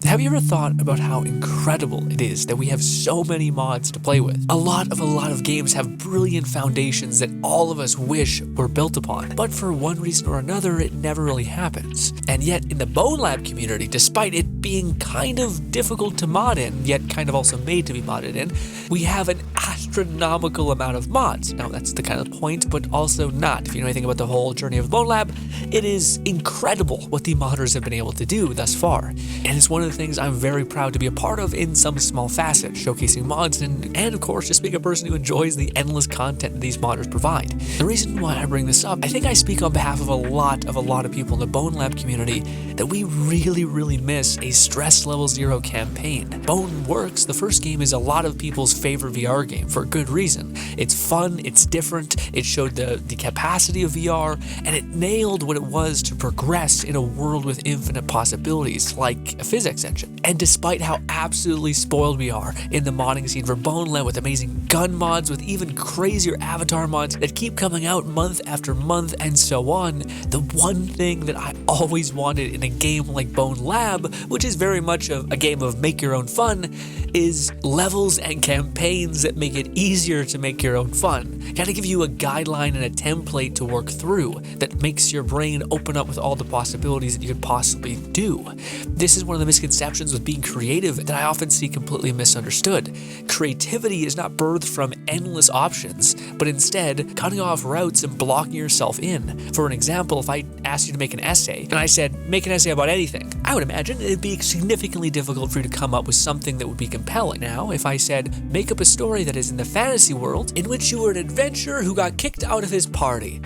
Have you ever thought about how incredible it is that we have so many mods to play with? A lot of games have brilliant foundations that all of us wish were built upon, but for one reason or another, it never really happens. And yet, in the Bonelab community, despite it being kind of difficult to mod in, yet kind of also made to be modded in, we have an astronomical amount of mods. Now, that's the kind of point, but also not. If you know anything about the whole journey of Bonelab, it is incredible what the modders have been able to do thus far. And it's one of the things I'm very proud to be a part of in some small facet, showcasing mods and of course just being a person who enjoys the endless content these modders provide. The reason why I bring this up, I think I speak on behalf of a lot of people in the Bonelab community that we really miss a stress level 0 campaign. Bone Works, the first game, is a lot of people's favorite VR game for a good reason. It's fun, it's different, it showed the capacity of VR, and it nailed what it was to progress in a world with infinite possibilities, like a physics engine. And despite how absolutely spoiled we are in the modding scene for Bonelab, with amazing gun mods, with even crazier avatar mods that keep coming out month after month and so on, the one thing that I always wanted in a game like Bonelab, which is very much a game of make your own fun, is levels and campaigns that make it easier to make your own fun. Kind of give you a guideline and a template to work through that makes your brain open up with all the possibilities that you could possibly do. This is one of the misconceptions with being creative that I often see completely misunderstood. Creativity is not birthed from endless options, but instead cutting off routes and blocking yourself in. For an example, if I asked you to make an essay, and I said, make an essay about anything, I would imagine it'd be significantly difficult for you to come up with something that would be compelling. Now, if I said, make up a story that is in the fantasy world in which you were an adventurer who got kicked out of his party.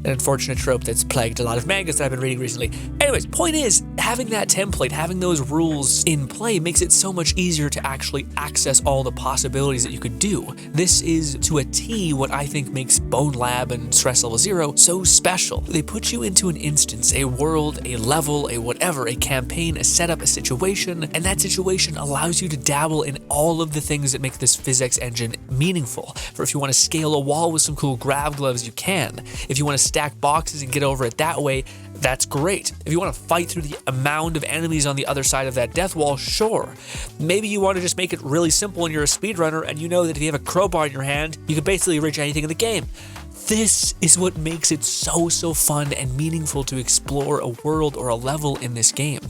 An unfortunate trope that's plagued a lot of mangas that I've been reading recently. Anyways, point is, having that template, having those rules in play makes it so much easier to actually access all the possibilities that you could do. This is, to a T, what I think makes Bonelab and Stress Level 0 so special. They put you into an instance, a world, a level, a whatever, a campaign, a setup, a situation, and that situation allows you to dabble in all of the things that make this physics engine meaningful. For if you want to scale a wall with some cool grab gloves, you can. If you want to stack boxes and get over it that way, that's great. If you want to fight through the amount of enemies on the other side of that death wall, sure. Maybe you want to just make it really simple and you're a speedrunner and you know that if you have a crowbar in your hand, you can basically reach anything in the game. This is what makes it so fun and meaningful to explore a world or a level in this game.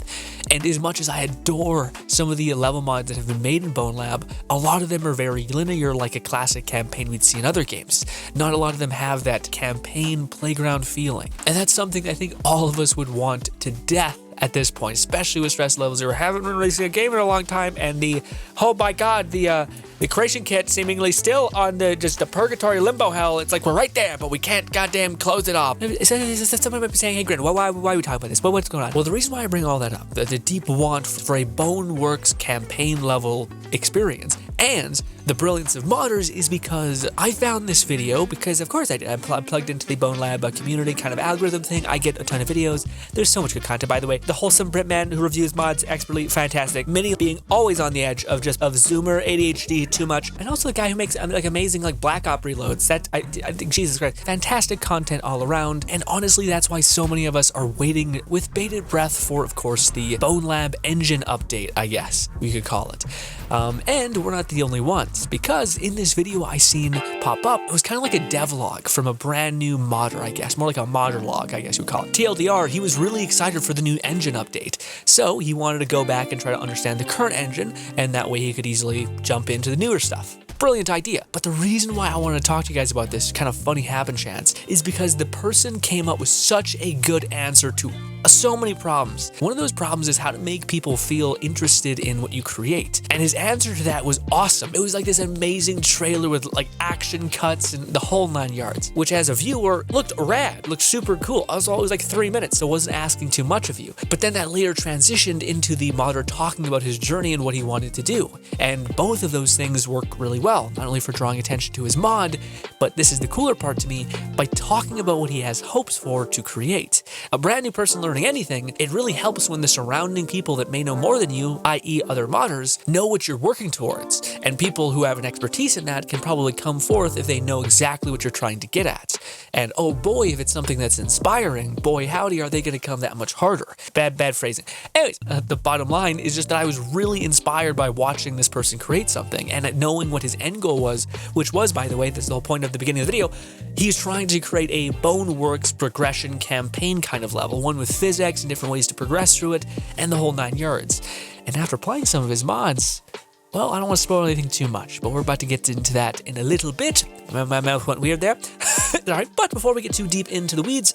And as much as I adore some of the level mods that have been made in Bonelab, a lot of them are very linear, like a classic campaign we'd see in other games. Not a lot of them have that campaign playground feeling. And that's something I think all of us would want to death at this point, especially with Stress Level 0. Haven't been releasing a game in a long time, and oh my god, the creation kit seemingly still on the purgatory limbo hell. It's like we're right there, but we can't goddamn close it off. Someone might be saying, hey Grin, why are we talking about this? What's going on? Well, the reason why I bring all that up, the deep want for a Boneworks campaign level experience, and the brilliance of modders, is because I found this video, because of course I did. I'm plugged into the Bonelab community kind of algorithm thing. I get a ton of videos. There's so much good content, by the way. The wholesome Britman who reviews mods expertly, fantastic. Many being always on the edge of Zoomer, ADHD, too much. And also the guy who makes like amazing like Black Op reloads. That I think, Jesus Christ, fantastic content all around. And honestly, that's why so many of us are waiting with bated breath for, of course, the Bonelab engine update, I guess we could call it. And we're not the only ones, because in this video I seen pop up, it was kind of like a devlog from a brand new modder, I guess, more like a modder log, I guess you would call it. TLDR, he was really excited for the new engine update, so he wanted to go back and try to understand the current engine, and that way he could easily jump into the newer stuff. Brilliant idea. But the reason why I want to talk to you guys about this kind of funny happen chance is because the person came up with such a good answer to so many problems. One of those problems is how to make people feel interested in what you create. And his answer to that was awesome. It was like this amazing trailer with like action cuts and the whole 9 yards, which as a viewer looked rad, looked super cool. I was always like 3 minutes, so wasn't asking too much of you. But then that later transitioned into the modder talking about his journey and what he wanted to do. And both of those things work really well. well, not only for drawing attention to his mod, but this is the cooler part to me, by talking about what he has hopes for to create. A brand new person learning anything, it really helps when the surrounding people that may know more than you, i.e. other modders, know what you're working towards, and people who have an expertise in that can probably come forth if they know exactly what you're trying to get at. And oh boy, if it's something that's inspiring, boy howdy are they going to come that much harder. Bad phrasing. Anyways, the bottom line is just that I was really inspired by watching this person create something, and at knowing what his end goal was, which was, by the way, this is the whole point of the beginning of the video, he's trying to create a Boneworks progression campaign kind of level, one with physics and different ways to progress through it, and the whole 9 yards. And after playing some of his mods, well, I don't want to spoil anything too much, but we're about to get into that in a little bit. My mouth went weird there. Alright, but before we get too deep into the weeds,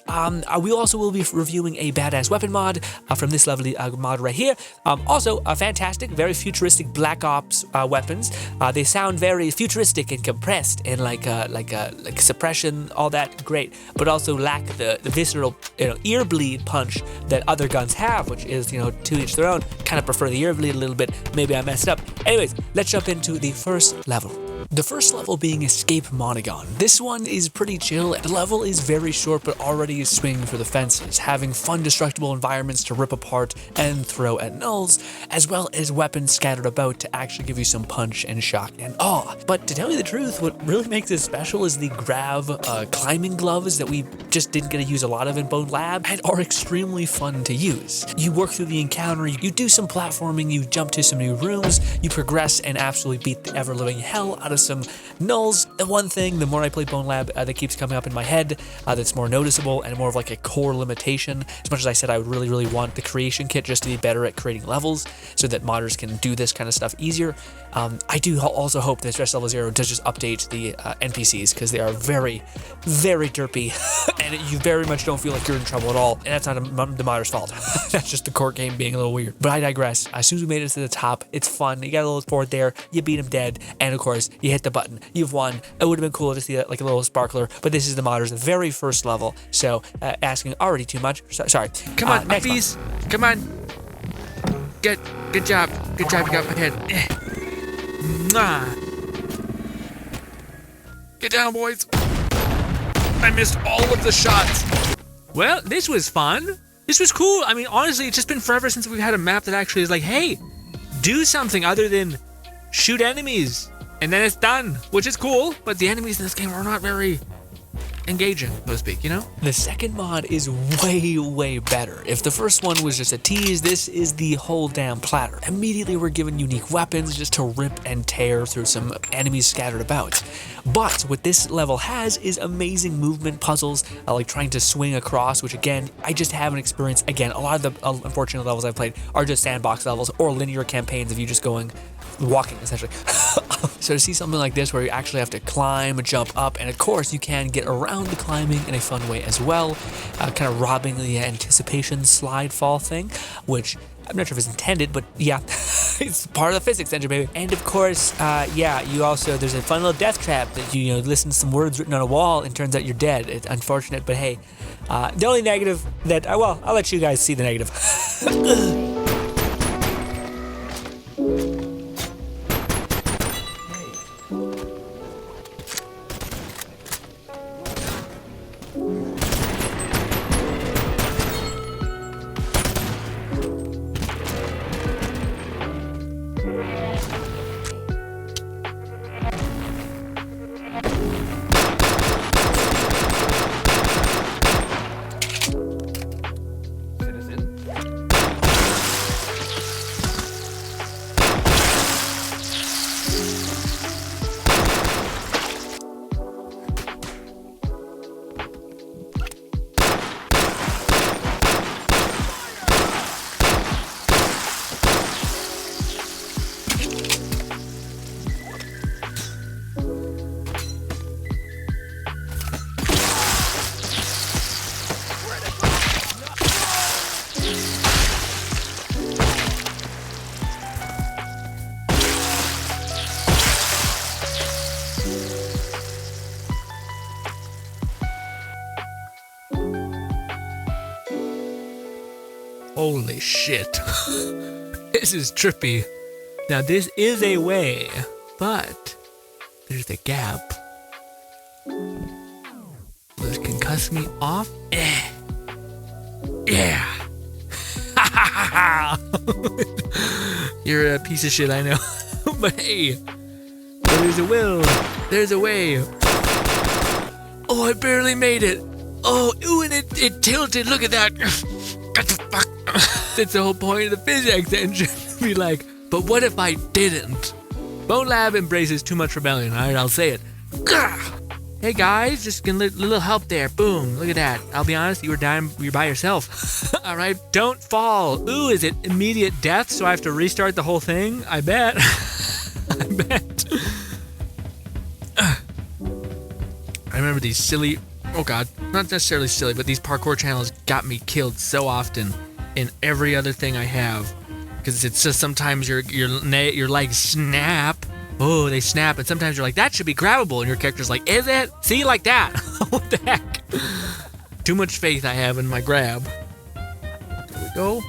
we also will be reviewing a badass weapon mod from this lovely mod right here. Also, a fantastic, very futuristic Black Ops weapons. They sound very futuristic and compressed and like suppression, all that, great, but also lack the visceral, ear bleed punch that other guns have, which is, to each their own. Kind of prefer the ear bleed a little bit. Maybe I messed up. Anyways, let's jump into the first level. The first level being Escape Monogon. This one is pretty chill. The level is very short, but already is swinging for the fences, having fun destructible environments to rip apart and throw at nulls, as well as weapons scattered about to actually give you some punch and shock and awe. But to tell you the truth, what really makes it special is the grav climbing gloves that we just didn't get to use a lot of in Bonelab and are extremely fun to use. You work through the encounter, you do some platforming, you jump to some new rooms, you progress and absolutely beat the ever-living hell out of some nulls. The one thing, the more I play Bonelab, that keeps coming up in my head, that's more noticeable and more of like a core limitation. As much as I said I would really want the creation kit just to be better at creating levels so that modders can do this kind of stuff easier, I do also hope that Stress Level 0 does just update the NPCs, because they are very, very derpy and you very much don't feel like you're in trouble at all, and that's not the modder's fault. That's just the core game being a little weird. But I digress. As soon as we made it to the top, it's fun. You got a little fort there, you beat him dead, and of course you hit the button. You've won. It would have been cool to see that, like a little sparkler, but this is the modder's very first level, so asking already too much. Sorry. Come on, Muffies. Come on. Good job. Good job. You got my head. Mwah. Get down, boys. I missed all of the shots. Well, this was fun. This was cool. I mean, honestly, it's just been forever since we've had a map that actually is like, hey, do something other than shoot enemies, and then it's done, which is cool, but the enemies in this game are not very engaging, so to speak, The second mod is way better. If the first one was just a tease, this is the whole damn platter. Immediately we're given unique weapons just to rip and tear through some enemies scattered about. But what this level has is amazing movement puzzles, like trying to swing across, which again, I just haven't experienced. Again, a lot of the unfortunate levels I've played are just sandbox levels or linear campaigns of you just walking essentially. So to see something like this where you actually have to climb, jump up, and of course you can get around the climbing in a fun way as well, kind of robbing the anticipation slide fall thing, which I'm not sure if it's intended, but yeah, it's part of the physics engine, baby. And of course, you also, there's a fun little death trap that you listen to some words written on a wall and turns out you're dead. It's unfortunate, but hey, the only negative that, well, I'll let you guys see the negative. Holy shit. This is trippy. Now this is a way, but There's a gap. This can cuss me off. Yeah. You're a piece of shit, I know. But hey, there's a will. There's a way. Oh, I barely made it. Oh, ooh, and it tilted. Look at that. What the fuck? That's the whole point of the physics engine. Be like, but what if I didn't? Bonelab embraces too much rebellion. All right, I'll say it. Hey guys, just a little help there. Boom, look at that. I'll be honest, you were by yourself. All right, don't fall. Ooh, is it immediate death? So I have to restart the whole thing? I bet. I bet. I remember these silly, oh god, not necessarily silly, but these parkour channels got me killed so often in every other thing I have. Because it's just sometimes your legs snap. Oh, they snap, and sometimes you're like, that should be grabbable, and your character's like, is it? See, like that. What the heck? Too much faith I have in my grab. There we go.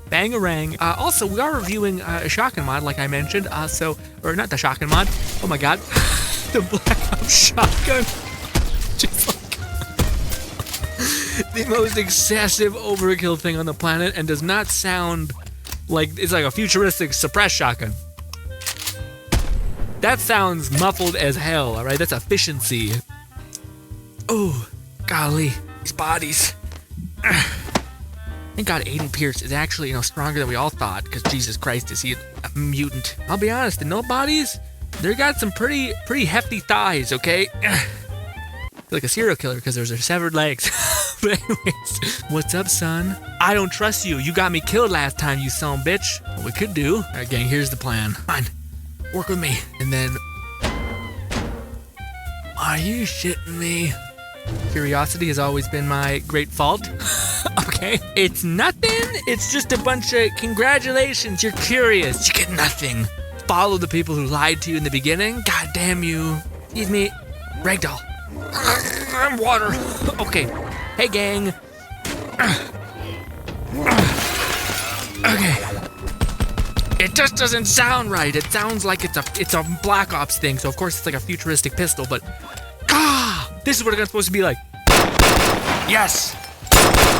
Bangarang. Also, we are reviewing a shotgun mod, like I mentioned. Or not the shotgun mod. Oh my god. The Black Ops shotgun. Just like the most excessive overkill thing on the planet, and does not sound like it's like a futuristic suppressed shotgun. That sounds muffled as hell, all right? That's efficiency. Oh, golly, these bodies. Thank God Aiden Pearce is actually, stronger than we all thought, because Jesus Christ, is he a mutant? I'll be honest, the no bodies, they got some pretty hefty thighs, okay? Like a serial killer, because there's their severed legs. But anyways, what's up, son? I don't trust you. You got me killed last time, you son of a bitch. What we could do, all right, gang, here's the plan. Fine. Work with me. And then... Are you shitting me? Curiosity has always been my great fault. Okay. It's nothing. It's just a bunch of congratulations. You're curious. You get nothing. Follow the people who lied to you in the beginning. God damn you. Excuse me. Ragdoll. I'm water. Okay. Hey, gang. Okay. It just doesn't sound right. It sounds like it's a Black Ops thing, so of course it's like a futuristic pistol, but this is what it's supposed to be like. Yes!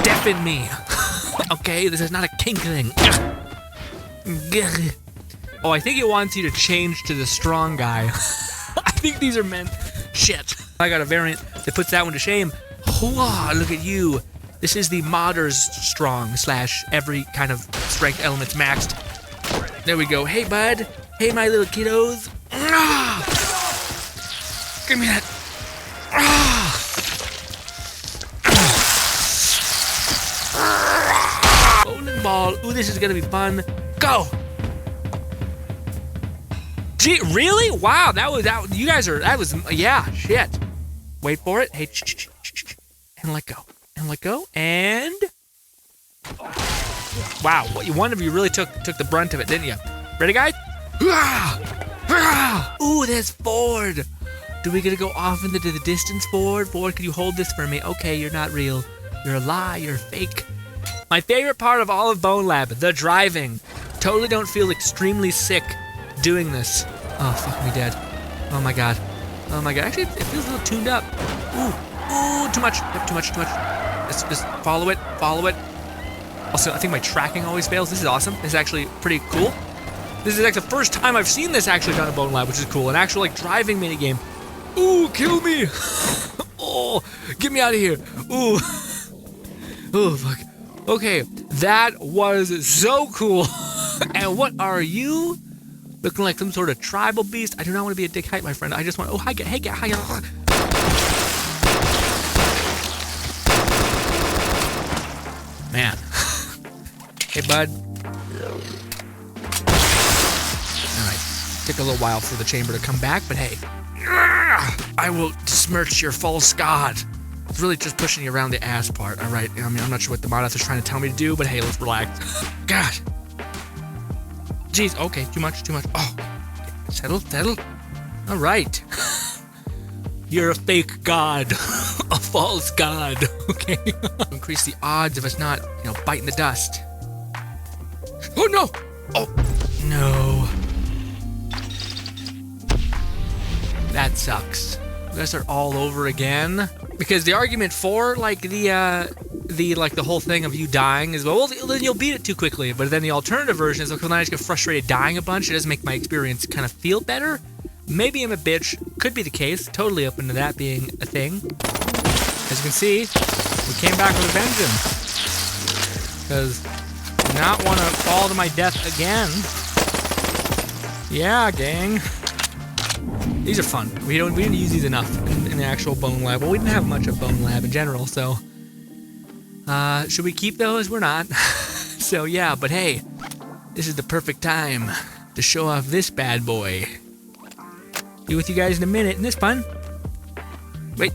Deafen me. Okay, this is not a kink thing. Oh, I think it wants you to change to the strong guy. I think these are meant... Shit. I got a variant that puts that one to shame. Hooah, look at you. This is the modders strong / every kind of strength element's maxed. There we go. Hey, bud. Hey, my little kiddos. Give me that. Bowling ball. Ooh, this is gonna be fun. Go. Gee, really? Wow, that was. Yeah, shit. Wait for it. Hey, and let go. And let go. And... Wow, one of you really took the brunt of it, didn't you? Ready, guys? Ooh, there's Ford. Do we get to go off into the distance, Ford? Ford, can you hold this for me? Okay, you're not real. You're a lie. You're fake. My favorite part of all of Bonelab, the driving. Totally don't feel extremely sick doing this. Oh, fuck me dead. Oh my god. Oh my god. Actually, it feels a little tuned up. Ooh, too much. Yep, too much. Let's just follow it. Also, I think my tracking always fails. This is awesome. This is actually pretty cool. This is like the first time I've seen this actually done in Bonelab, which is cool. An actual like driving minigame. Ooh, kill me. Oh, get me out of here. Ooh. Oh, fuck. Okay, that was so cool. And what are you? Looking like some sort of tribal beast. I do not want to be a dick height, my friend. I just want, hi. Man. Hey, bud. Alright. Took a little while for the chamber to come back, but hey. I will besmirch your false god. It's really just pushing you around the ass part, alright? I mean, I'm not sure what the mod author's trying to tell me to do, but hey, let's relax. God. Jeez, okay, too much. Oh. Settle. Alright. You're a fake god. A false god. Okay? Increase the odds of us not, biting the dust. Oh no! Oh no. that sucks. We gotta start all over again. Because the argument for like the whole thing of you dying is, well, then you'll beat it too quickly. But then the alternative version is, okay, when I just get frustrated dying a bunch, it doesn't make my experience kind of feel better. Maybe I'm a bitch. Could be the case. Totally open to that being a thing. As you can see, we came back with a vengeance. Because I do not want to fall to my death again. Yeah, gang. These are fun. We didn't use these enough in the actual Bonelab. Well, we didn't have much of Bonelab in general, so should we keep those? We're not. So yeah, but hey, this is the perfect time to show off this bad boy. Be with you guys in a minute. Isn't this fun? Wait.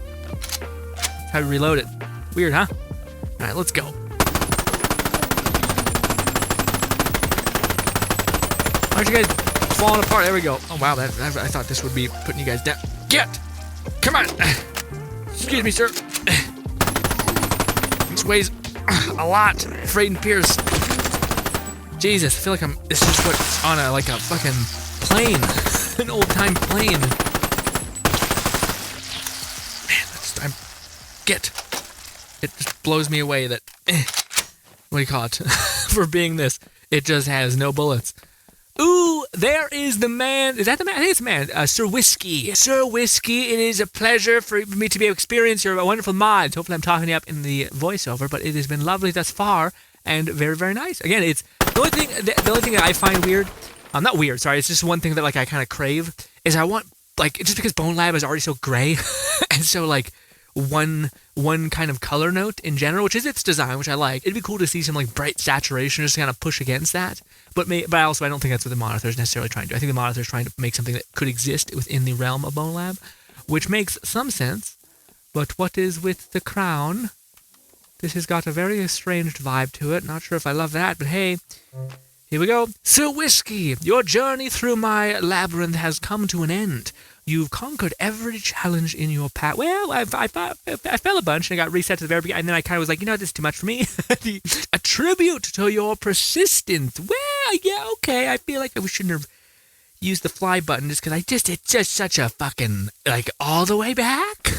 How to reload it. Weird, huh? All right, let's go. Why aren't you guys falling apart? There we go. Oh wow, I thought this would be putting you guys down. Get! Come on! Excuse me, sir. This weighs a lot for Aiden Pearce. Jesus, I feel like this is what's on a fucking plane. An old-time plane. Man, get. It just blows me away that, what do you call it? For being this, it just has no bullets. Ooh, there is the man. Is that the man? I think it's the man. Sir Whiskey. Sir Whiskey, it is a pleasure for me to be able to experience your wonderful mods. Hopefully I'm talking you up in the voiceover, but it has been lovely thus far and very, very nice. Again, it's the only thing that I find weird, not weird, sorry, it's just one thing that I kind of crave, is I want, just because Bonelab is already so gray, and so, one kind of color note in general, which is its design, which I like. It'd be cool to see some bright saturation just to kind of push against that. But I don't think that's what the mod author is necessarily trying to do. I think the mod author is trying to make something that could exist within the realm of Bonelab, which makes some sense. But what is with the crown? This has got a very estranged vibe to it. Not sure if I love that, but hey, here we go. Sir Whiskey, your journey through my labyrinth has come to an end. You've conquered every challenge in your path. Well, I fell a bunch and I got reset to the very beginning, and then I kind of was like, this is too much for me. A tribute to your persistence. Well, yeah, okay. I feel like we shouldn't have used the fly button just because it's just such a fucking, all the way back.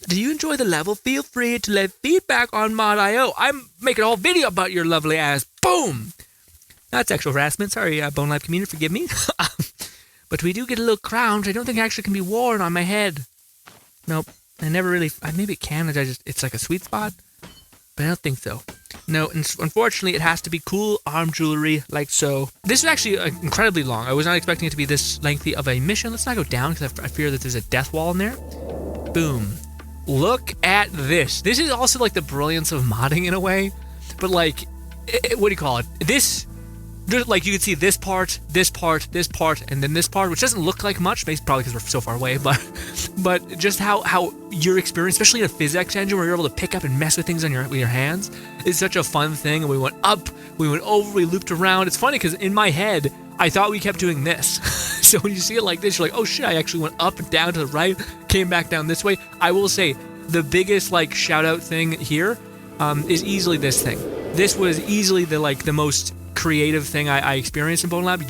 Do you enjoy the level? Feel free to leave feedback on Mod.io. I'm making a whole video about your lovely ass. Boom! Not sexual harassment. Sorry, Bonelab community, forgive me. But we do get a little crown, which I don't think actually can be worn on my head. Nope. I never really... maybe it can. It's like a sweet spot. But I don't think so. No, unfortunately, it has to be cool arm jewelry, like so. This is actually incredibly long. I was not expecting it to be this lengthy of a mission. Let's not go down, because I fear that there's a death wall in there. Boom. Look at this. This is also the brilliance of modding in a way. But what do you call it? This... you can see this part, and then this part, which doesn't look like much, probably because we're so far away, but just how your experience, especially in a physics engine where you're able to pick up and mess with things with your hands, is such a fun thing. And we went up, we went over, we looped around. It's funny because in my head, I thought we kept doing this. So when you see it like this, you're like, oh shit, I actually went up and down to the right, came back down this way. I will say, the biggest shout out thing here is easily this thing. This was easily the most creative thing I experienced in Bonelab,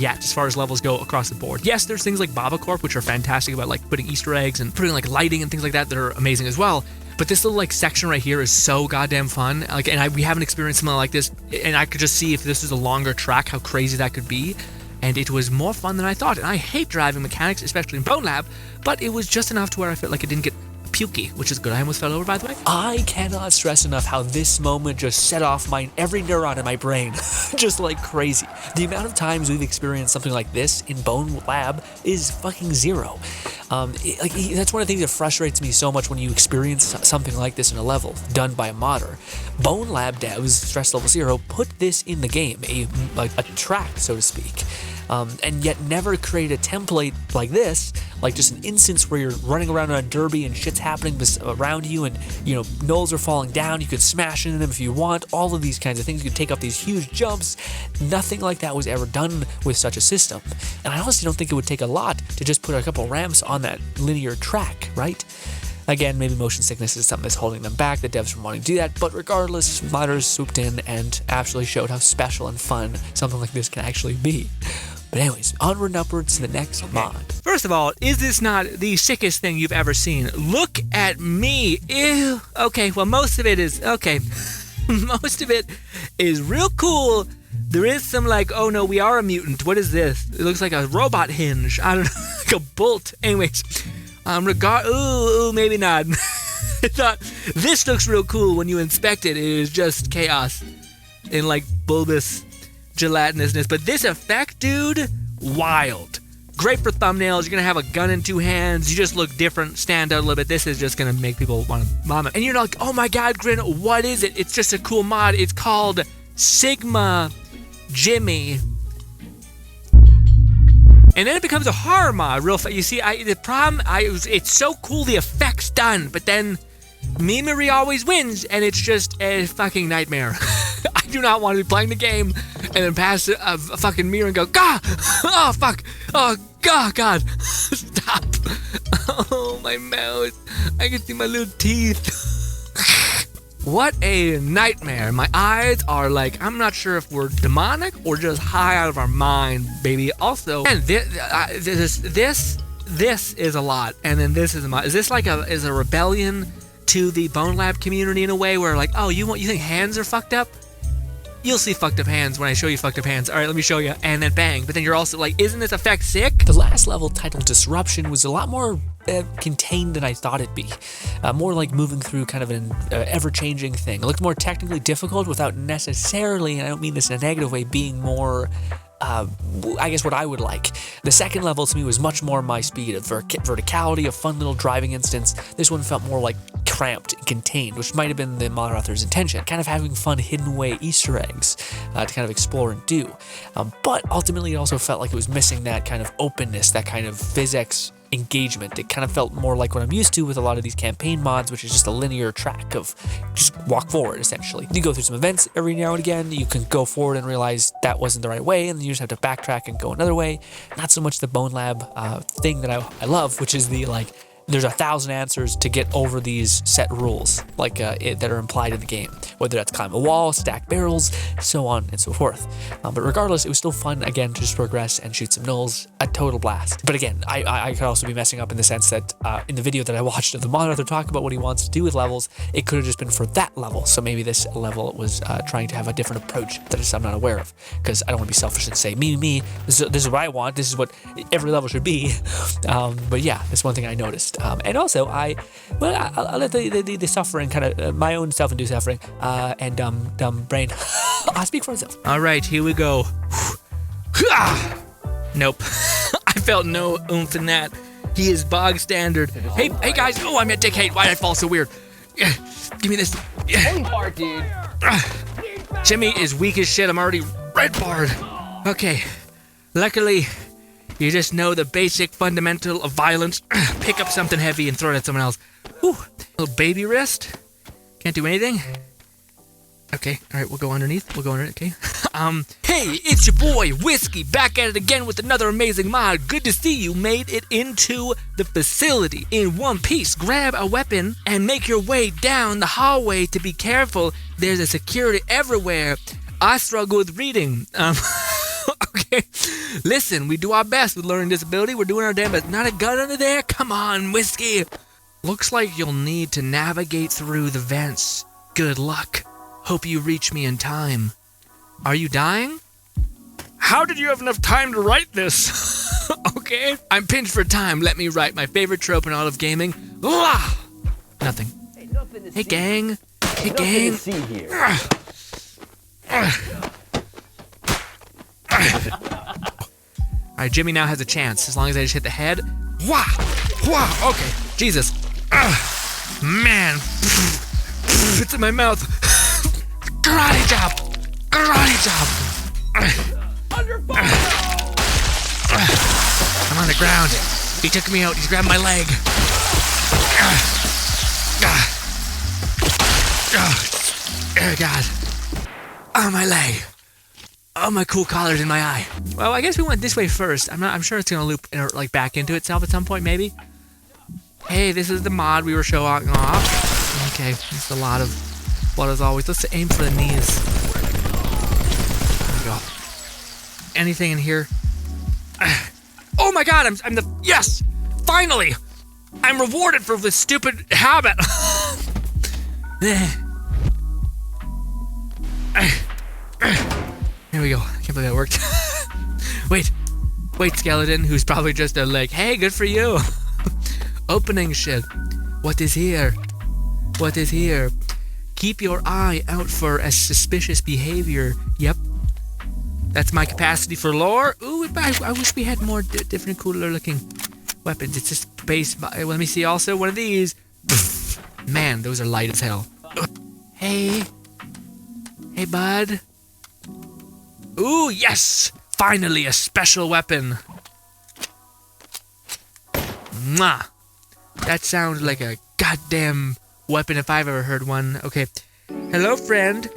as far as levels go across the board. Yes, there's things like Baba Corp, which are fantastic about putting Easter eggs and putting lighting and things like that are amazing as well. But this little section right here is so goddamn fun. We haven't experienced something like this, and I could just see if this was a longer track, how crazy that could be. And it was more fun than I thought. And I hate driving mechanics, especially in Bonelab, but it was just enough to where I felt like it didn't get pukey, which is good. I almost fell over, by the way. I cannot stress enough how this moment just set off every neuron in my brain, just like crazy. The amount of times we've experienced something like this in Bonelab is fucking zero. That's one of the things that frustrates me so much when you experience something like this in a level done by a modder. Bonelab devs, stress level 0, put this in the game, a track, so to speak. And yet never create a template like this, just an instance where you're running around on a derby and shit's happening around you, and knolls are falling down, you could smash into them if you want, all of these kinds of things, you could take up these huge jumps. Nothing like that was ever done with such a system, and I honestly don't think it would take a lot to just put a couple ramps on that linear track, right? Again, maybe motion sickness is something that's holding them back, the devs from wanting to do that, but regardless, modders swooped in and absolutely showed how special and fun something like this can actually be. But anyways, onward and upwards to the next mod. First of all, is this not the sickest thing you've ever seen? Look at me. Ew. Okay, well, most of it is, okay. Most of it is real cool. There is some like, oh no, we are a mutant. What is this? It looks like a robot hinge. I don't know, like a bolt. Anyways, ooh, maybe not. I thought this looks real cool when you inspect it. It is just chaos in like bulbous gelatinousness. But this effect, dude, wild. Great for thumbnails. You're gonna have a gun in two hands. You just look different, stand out a little bit. This is just gonna make people want to vomit. And you're like, oh my god, Grin, what is it? It's just a cool mod. It's called Sigma Jimmy. And then it becomes a horror mod real fast. You see, the problem, it's so cool, the effect's done, but then memery always wins, and it's just a fucking nightmare. I do not want to be playing the game and then pass a fucking mirror and go, Gah! Oh, fuck! Oh, God! Stop! Oh, my mouth. I can see my little teeth. What a nightmare. My eyes are like, I'm not sure if we're demonic or just high out of our mind, baby. Also, and this is a lot. And then this is a lot. Is this like a rebellion to the Bonelab community in a way where like, oh, you think hands are fucked up? You'll see fucked up hands when I show you fucked up hands. All right, let me show you. And then bang. But then you're also like, isn't this effect sick? The last level, titled Disruption, was a lot more contained than I thought it'd be. More like moving through kind of an ever-changing thing. It looked more technically difficult without necessarily, and I don't mean this in a negative way, being more, I guess what I would like. The second level to me was much more my speed, of verticality, a fun little driving instance. This one felt more like cramped and contained, which might have been the mod author's intention. Kind of having fun hidden away Easter eggs to kind of explore and do. But ultimately it also felt like it was missing that kind of openness, that kind of physics engagement. It kind of felt more like what I'm used to with a lot of these campaign mods, which is just a linear track of just walk forward, essentially. You go through some events every now and again, you can go forward and realize that wasn't the right way, and then you just have to backtrack and go another way. Not so much the Bonelab thing that I love, which is the like, there's 1,000 answers to get over these set rules, like that are implied in the game. Whether that's climb a wall, stack barrels, so on and so forth. But regardless, it was still fun, again, to just progress and shoot some nulls. A total blast. But again, I could also be messing up in the sense that in the video that I watched of the mod author talk about what he wants to do with levels, it could have just been for that level. So maybe this level was trying to have a different approach that I'm not aware of. Because I don't want to be selfish and say, me, this is what I want, this is what every level should be. But yeah, that's one thing I noticed. And also, I'll let the suffering kind of, my own self-induced suffering and dumb brain, I'll speak for myself. All right, here we go. Nope. I felt no oomph in that. He is bog standard. Hey guys. Oh, I'm at Dick Hate. Why did I fall so weird? Give me this. Part, dude. Jimmy is weak as shit. I'm already red barred. Okay. Luckily, you just know the basic fundamental of violence. Pick up something heavy and throw it at someone else. Whew. Little baby wrist. Can't do anything. Okay, all right, we'll go underneath. Okay. Hey, it's your boy, Whiskey, back at it again with another amazing mod. Good to see you made it into the facility in one piece. Grab a weapon and make your way down the hallway to be careful. There's a security everywhere. I struggle with reading. Okay. Listen, we do our best with learning disability. We're doing our damn best. Not a gun under there? Come on, Whiskey. Looks like you'll need to navigate through the vents. Good luck. Hope you reach me in time. Are you dying? How did you have enough time to write this? Okay. I'm pinched for time. Let me write my favorite trope in all of gaming. Ah! Nothing. Hey, gang. Hey, gang. See here. Alright, Jimmy now has a chance, as long as I just hit the head. Wah! Wah! Okay. Jesus. Man. It's in my mouth. Karate chop! Karate chop! Under fire! I'm on the ground. He took me out. He's grabbed my leg. Oh, God. Oh, my leg. Oh, my cool collar's in my eye. Well, I guess we went this way first. I'm sure it's gonna loop like back into itself at some point, maybe. Hey, this is the mod we were showing off. Okay, it's a lot of blood as always. Let's aim for the knees. There we go. Anything in here? Oh my god, I'm the... Yes! Finally! I'm rewarded for this stupid habit. There we go. I can't believe that worked. Wait, skeleton, who's probably just like, hey, good for you. Opening shit. What is here? What is here? Keep your eye out for a suspicious behavior. Yep. That's my capacity for lore. Ooh, I wish we had more different, cooler looking weapons. It's just base. Let me see also one of these. Man, those are light as hell. Hey, bud. Ooh, yes! Finally, a special weapon. Mwah! That sounds like a goddamn weapon if I've ever heard one. Okay. Hello, friend.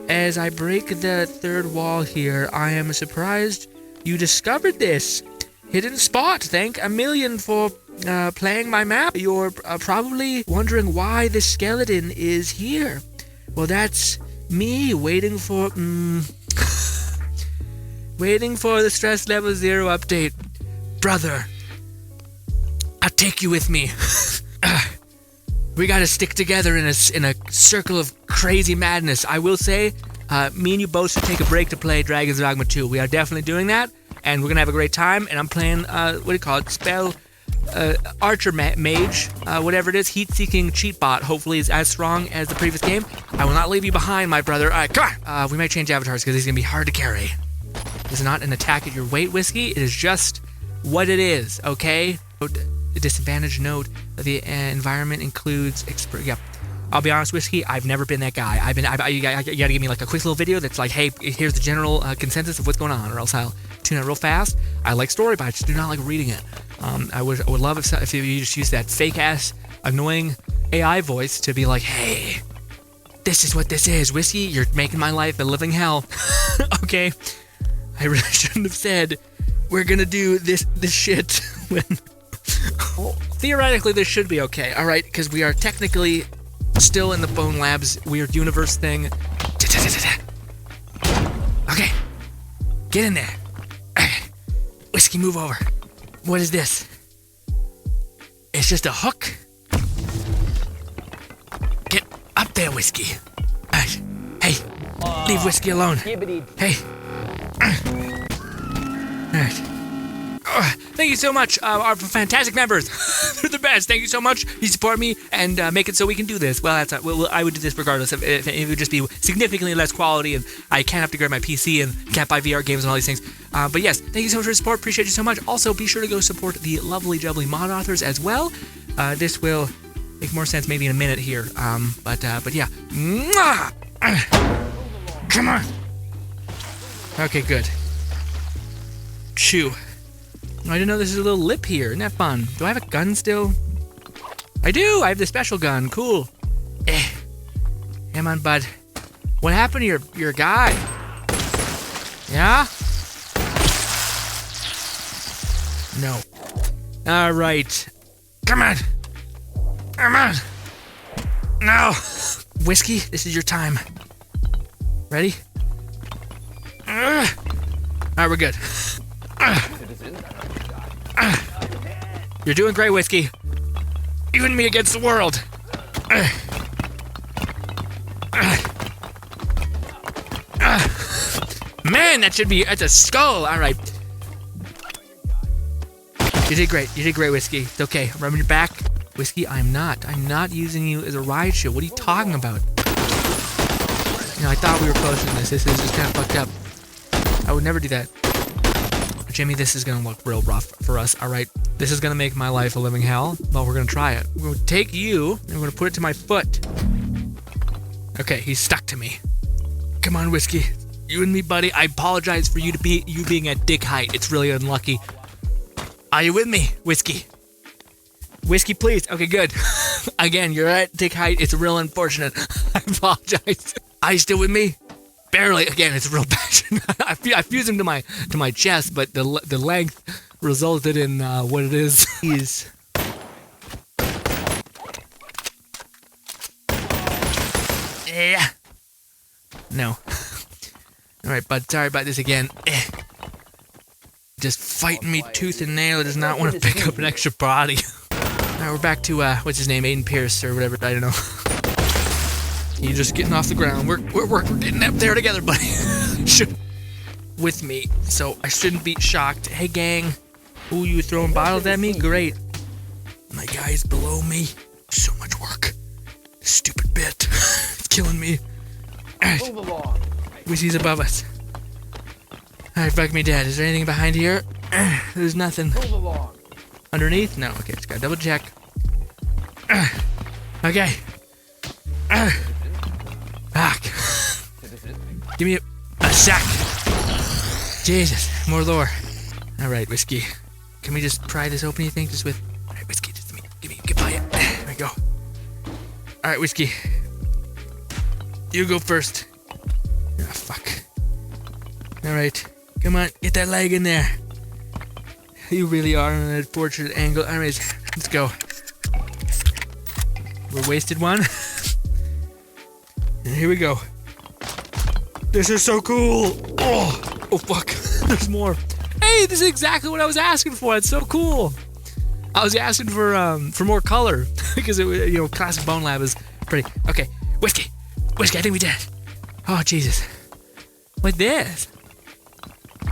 As I break the third wall here, I am surprised you discovered this hidden spot. Thank a million for playing my map. You're probably wondering why the skeleton is here. Well, that's me waiting for... waiting for the stress level 0 update. Brother, I'll take you with me. We gotta stick together in a circle of crazy madness. I will say, me and you both should take a break to play Dragon's Dogma 2. We are definitely doing that, and we're gonna have a great time, and I'm playing, what do you call it, spell... Archer Mage, whatever it is, heat-seeking cheat bot, hopefully is as strong as the previous game. I will not leave you behind, my brother. Alright, come on! We might change avatars because he's gonna be hard to carry. This is not an attack at your weight, Whiskey. It is just what it is, okay? The disadvantage note of the environment includes... Yep. I'll be honest, Whiskey, I've never been that guy. You gotta give me like a quick little video that's like, hey, here's the general consensus of what's going on, or else I'll tune out real fast. I like story, but I just do not like reading it. I would love if you just use that fake-ass, annoying AI voice to be like, hey, this is what this is, Whiskey, you're making my life a living hell. Okay? I really shouldn't have said, we're gonna do this shit when... Well, theoretically, this should be okay, alright? Because we are technically still in the Bonelab's weird universe thing. Okay. Get in there. Whiskey, move over. What is this? It's just a hook? Get up there, Whiskey. Hey, leave Whiskey alone. Hey. Alright. Thank you so much, our fantastic members. They're the best. Thank you so much. You support me and make it so we can do this. Well, I would do this regardless if it would just be significantly less quality, and I can't upgrade my PC and can't buy VR games and all these things. But yes, thank you so much for your support. Appreciate you so much. Also, be sure to go support the lovely jubbly mod authors as well. This will make more sense maybe in a minute here. But yeah. Mwah! Come on. Okay, good. Chew. I didn't know there's a little lip here. Isn't that fun? Do I have a gun still? I do! I have the special gun. Cool. Come on, bud. What happened to your guy? Yeah? No. Alright. Come on! Come on! No! Whiskey, this is your time. Ready? Alright, we're good. You're doing great, Whiskey. You and me against the world. Man, that's a skull. All right. You did great. You did great, Whiskey. It's okay. I'm rubbing your back. Whiskey, I'm not using you as a ride show. What are you talking about? You know, I thought we were close to this. This is just kind of fucked up. I would never do that. Jimmy, this is gonna look real rough for us, alright? This is gonna make my life a living hell, but we're gonna try it. We're gonna take you, and we're gonna put it to my foot. Okay, he's stuck to me. Come on, Whiskey. You and me, buddy. I apologize for you being at dick height. It's really unlucky. Are you with me, Whiskey? Whiskey, please. Okay, good. Again, you're at dick height. It's real unfortunate. I apologize. Are you still with me? Barely. Again, it's real passion. I fused him to my chest, but the length resulted in what it is. He's... Yeah. No. All right, bud. Sorry about this again. just fighting me tooth and nail. It does not want to pick up an extra body. Alright, we're back to, what's his name? Aiden Pearce or whatever. I don't know. You're just getting off the ground. We're getting up there together, buddy. With me, so I shouldn't be shocked. Hey, gang. Ooh, you throwing bottles at me? Great. My guy's below me. So much work. Stupid bit. It's killing me. Alright. Whiskey's above us. Alright, fuck me dead. Is there anything behind here? There's nothing. Underneath? No. Okay, just gotta double check. Okay. Fuck. Give me a sec. Jesus, more lore. Alright, whiskey. Can we just pry this open, you think? Just with... Alright, whiskey, just get by it. There we go. Alright, whiskey. You go first. Ah, fuck. Alright. Come on, get that leg in there. You really are on an unfortunate angle. Anyways, let's go. We're wasted one. And here we go. This is so cool. Oh fuck. There's more. Hey, this is exactly what I was asking for. It's so cool. I was asking for more color because it, classic Bonelab is pretty. Okay, whiskey. I think we did it. Oh Jesus. What this?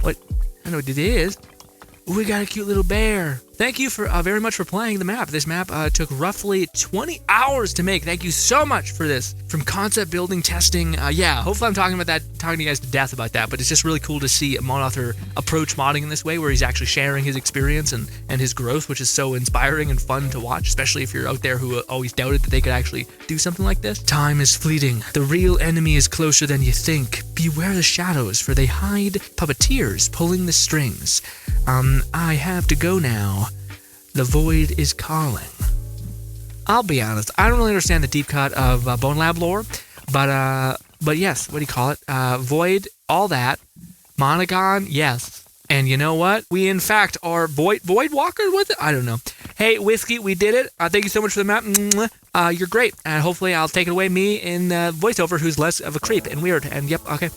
What? I know what this is. Ooh, we got a cute little bear. Thank you for very much for playing the map. This map took roughly 20 hours to make. Thank you so much for this. From concept building, testing, yeah, hopefully I'm talking to you guys to death about that, but it's just really cool to see a mod author approach modding in this way, where he's actually sharing his experience and his growth, which is so inspiring and fun to watch, especially if you're out there who always doubted that they could actually do something like this. Time is fleeting. The real enemy is closer than you think. Beware the shadows, for they hide puppeteers pulling the strings. I have to go now. The void is calling. I'll be honest, I don't really understand the deep cut of Bonelab lore, but yes, what do you call it? Void, all that. Monogon, yes. And you know what? We in fact are void walkers with it? I don't know. Hey, Whiskey, we did it. Thank you so much for the map. You're great. And hopefully I'll take it away, me in voiceover, who's less of a creep and weird. And yep, okay.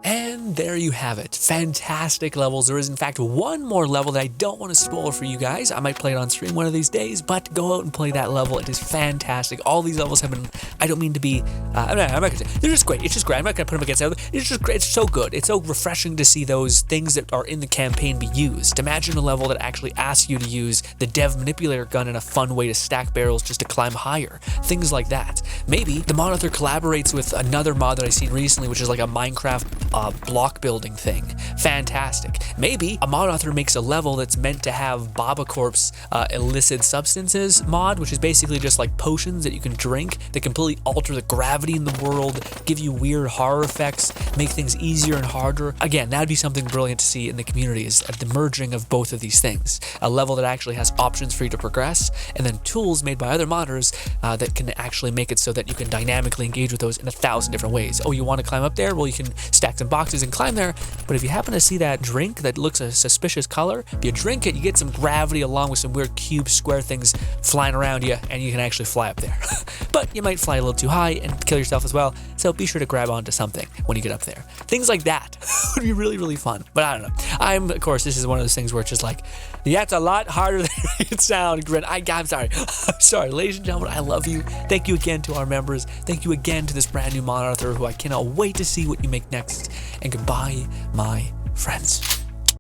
And there you have it. Fantastic levels. There is, in fact, one more level that I don't want to spoil for you guys. I might play it on stream one of these days, but go out and play that level. It is fantastic. All these levels have been, I don't mean to be, I'm not going to say, they're just great. It's just great. I'm not going to put them against the other. It's just great. It's so good. It's so refreshing to see those things that are in the campaign be used. Imagine a level that actually asks you to use the dev manipulator gun in a fun way to stack barrels just to climb higher. Things like that. Maybe the mod author collaborates with another mod that I've seen recently, which is like a Minecraft block building thing. Fantastic. Maybe a mod author makes a level that's meant to have Baba Corp's illicit substances mod, which is basically just like potions that you can drink that completely alter the gravity in the world, give you weird horror effects, make things easier and harder. Again, that'd be something brilliant to see in the community, is the merging of both of these things. A level that actually has options for you to progress, and then tools made by other modders that can actually make it so that you can dynamically engage with those in 1,000 different ways. Oh, you want to climb up there? Well, you can stack some boxes and climb there, but if you happen to see that drink that looks a suspicious color, if you drink it, you get some gravity along with some weird cube square things flying around you, and you can actually fly up there. But you might fly a little too high and kill yourself as well, so be sure to grab onto something when you get up there. Things like that would be really, really fun, but I don't know. Of course, this is one of those things where it's just like, yeah, it's a lot harder than it sounds, Grin. I'm sorry. I'm sorry. Ladies and gentlemen, I love you. Thank you again to our members. Thank you again to this brand new mod author who I cannot wait to see what you make next. And goodbye, my friends.